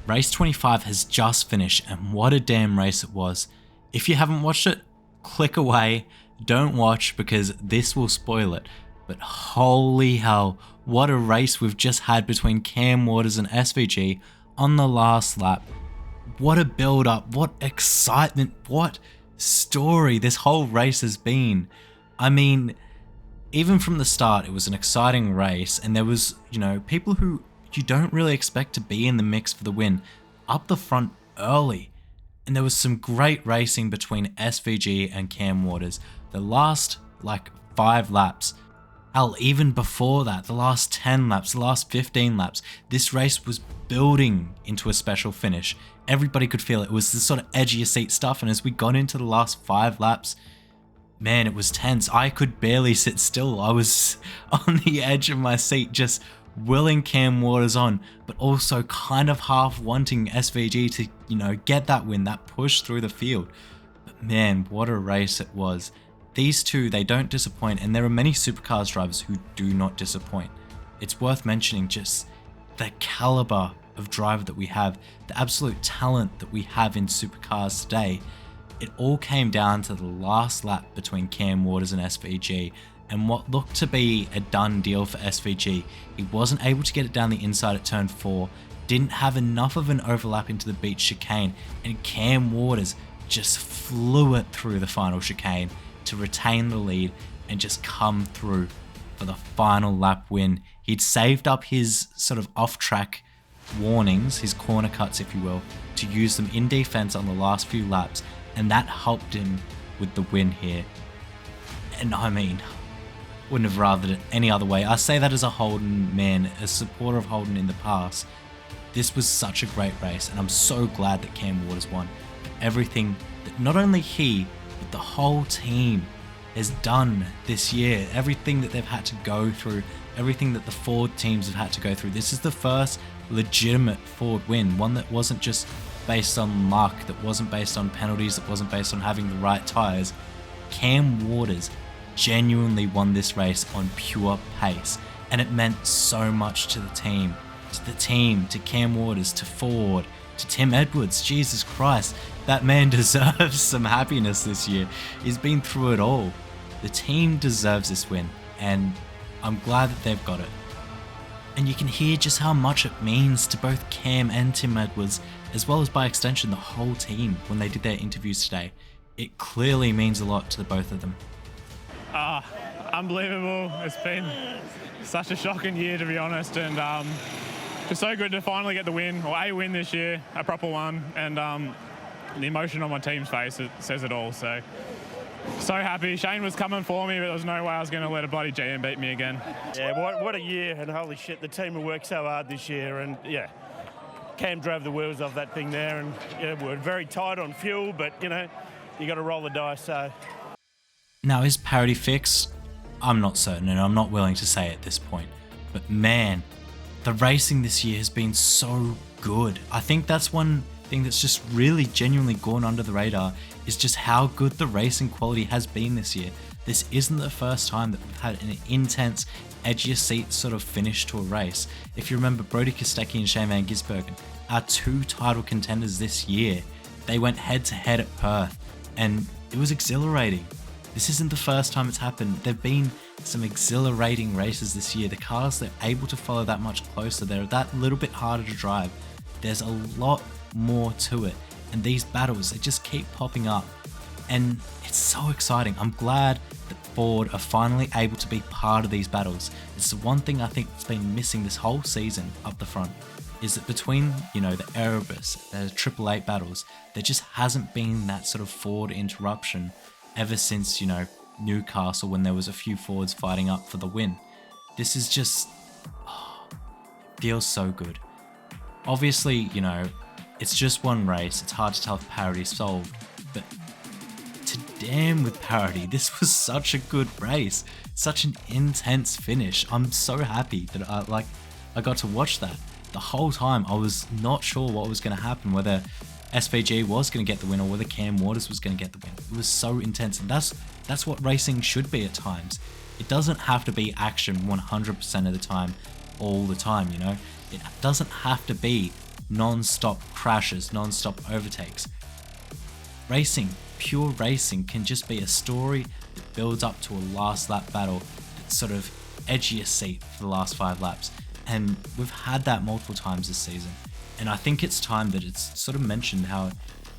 Race 25 has just finished, and what a damn race it was. If you haven't watched it, click away, don't watch because this will spoil it. But holy hell, what a race we've just had between Cam Waters and SVG on the last lap. What a build up, what excitement, what story this whole race has been. I mean, even from the start, it was an exciting race, and there was, people who you don't really expect to be in the mix for the win up the front early. And there was some great racing between SVG and Cam Waters. The last 5 laps, hell, even before that, the last 10 laps, the last 15 laps, this race was building into a special finish. Everybody could feel it. It was the sort of edge of your seat stuff, and as we got into the last 5 laps, man, it was tense. I could barely sit still. I was on the edge of my seat, just willing Cam Waters on, but also kind of half wanting SVG to, get that win, that push through the field. But man, what a race it was. These two, they don't disappoint, and there are many Supercars drivers who do not disappoint. It's worth mentioning just the caliber of driver that we have, the absolute talent that we have in Supercars today. It all came down to the last lap between Cam Waters and SVG, and what looked to be a done deal for SVG. He wasn't able to get it down the inside at turn 4, didn't have enough of an overlap into the beach chicane, and Cam Waters just flew it through the final chicane to retain the lead and just come through for the final lap win. He'd saved up his sort of off-track warnings, his corner cuts if you will, to use them in defense on the last few laps, and that helped him with the win here. And I mean, wouldn't have rathered it any other way. I say that as a Holden man, a supporter of Holden in the past. This was such a great race, and I'm so glad that Cam Waters won. For everything that not only he, but the whole team has done this year, everything that they've had to go through, everything that the Ford teams have had to go through. This is the first legitimate Ford win, one that wasn't just based on luck, that wasn't based on penalties, that wasn't based on having the right tyres. Cam Waters genuinely won this race on pure pace, and it meant so much to the team, to Cam Waters, to Ford, to Tim Edwards. Jesus Christ, that man deserves some happiness this year. He's been through it all. The team deserves this win, and I'm glad that they've got it. And you can hear just how much it means to both Cam and Tim Edwards, as well as by extension the whole team when they did their interviews today. It clearly means a lot to the both of them. Unbelievable. It's been such a shocking year, to be honest, and just so good to finally get the win, or a win this year, a proper one, and the emotion on my team's face, it says it all. So happy. Shane was coming for me, but there was no way I was going to let a bloody GM beat me again. Yeah, what a year, and holy shit, the team have worked so hard this year, and yeah, Cam drove the wheels off that thing there, and we're very tight on fuel, but you got to roll the dice. So now, is parity fixed? I'm not certain, and I'm not willing to say at this point. But man, the racing this year has been so good. I think that's one thing that's just really genuinely gone under the radar, is just how good the racing quality has been this year. This isn't the first time that we've had an intense, edge of your seat sort of finish to a race. If you remember, Brody Kostecki and Shane Van Gisbergen, our 2 title contenders this year, they went head to head at Perth, and it was exhilarating. This isn't the first time it's happened. There've been some exhilarating races this year. The cars, they're able to follow that much closer. They're that little bit harder to drive. There's a lot more to it. And these battles, they just keep popping up. And it's so exciting. I'm glad that Ford are finally able to be part of these battles. It's the one thing I think that's been missing this whole season up the front, is that between, the Erebus, the 888 battles, there just hasn't been that sort of Ford interruption ever since, Newcastle, when there was a few Fords fighting up for the win. This is just, feels so good. Obviously, it's just one race. It's hard to tell if parity's solved, but to damn with parity, this was such a good race. Such an intense finish. I'm so happy that I got to watch that. The whole time I was not sure what was going to happen, whether SVG was going to get the win or whether Cam Waters was going to get the win. It was so intense, and that's what racing should be at times. It doesn't have to be action 100% of the time, all the time, It doesn't have to be non-stop crashes, non-stop overtakes. Racing, pure racing, can just be a story that builds up to a last lap battle that's sort of edge of your seat for the last 5 laps. And we've had that multiple times this season. And I think it's time that it's sort of mentioned how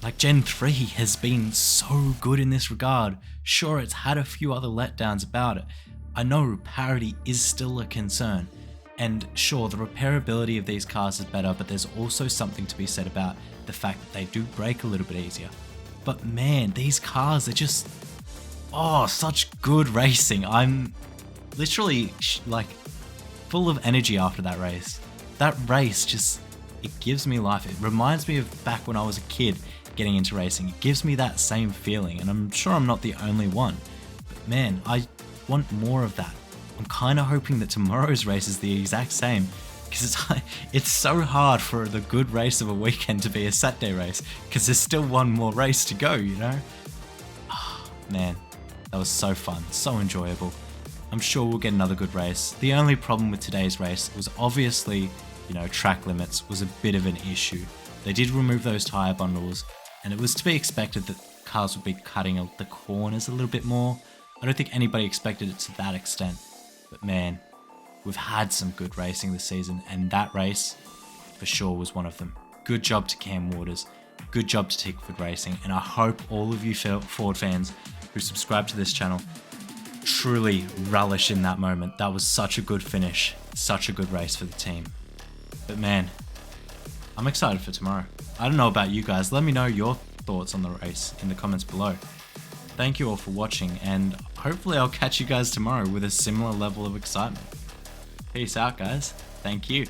like Gen 3 has been so good in this regard. Sure, it's had a few other letdowns about it. I know parity is still a concern. And sure, the repairability of these cars is better, but there's also something to be said about the fact that they do brake a little bit easier. But man, these cars are just, such good racing. I'm literally like full of energy after that race. That race just, it gives me life. It reminds me of back when I was a kid getting into racing. It gives me that same feeling, and I'm sure I'm not the only one. But man, I want more of that. I'm kind of hoping that tomorrow's race is the exact same, because it's so hard for the good race of a weekend to be a Saturday race, because there's still one more race to go, you know? Man, that was so fun, so enjoyable. I'm sure we'll get another good race. The only problem with today's race was obviously, track limits was a bit of an issue. They did remove those tyre bundles, and it was to be expected that cars would be cutting the corners a little bit more. I don't think anybody expected it to that extent. But man, we've had some good racing this season, and that race for sure was one of them. Good job to Cam Waters, good job to Tickford Racing, and I hope all of you Ford fans who subscribe to this channel truly relish in that moment. That was such a good finish, such a good race for the team. But man, I'm excited for tomorrow. I don't know about you guys, let me know your thoughts on the race in the comments below. Thank you all for watching, and hopefully I'll catch you guys tomorrow with a similar level of excitement. Peace out, guys. Thank you.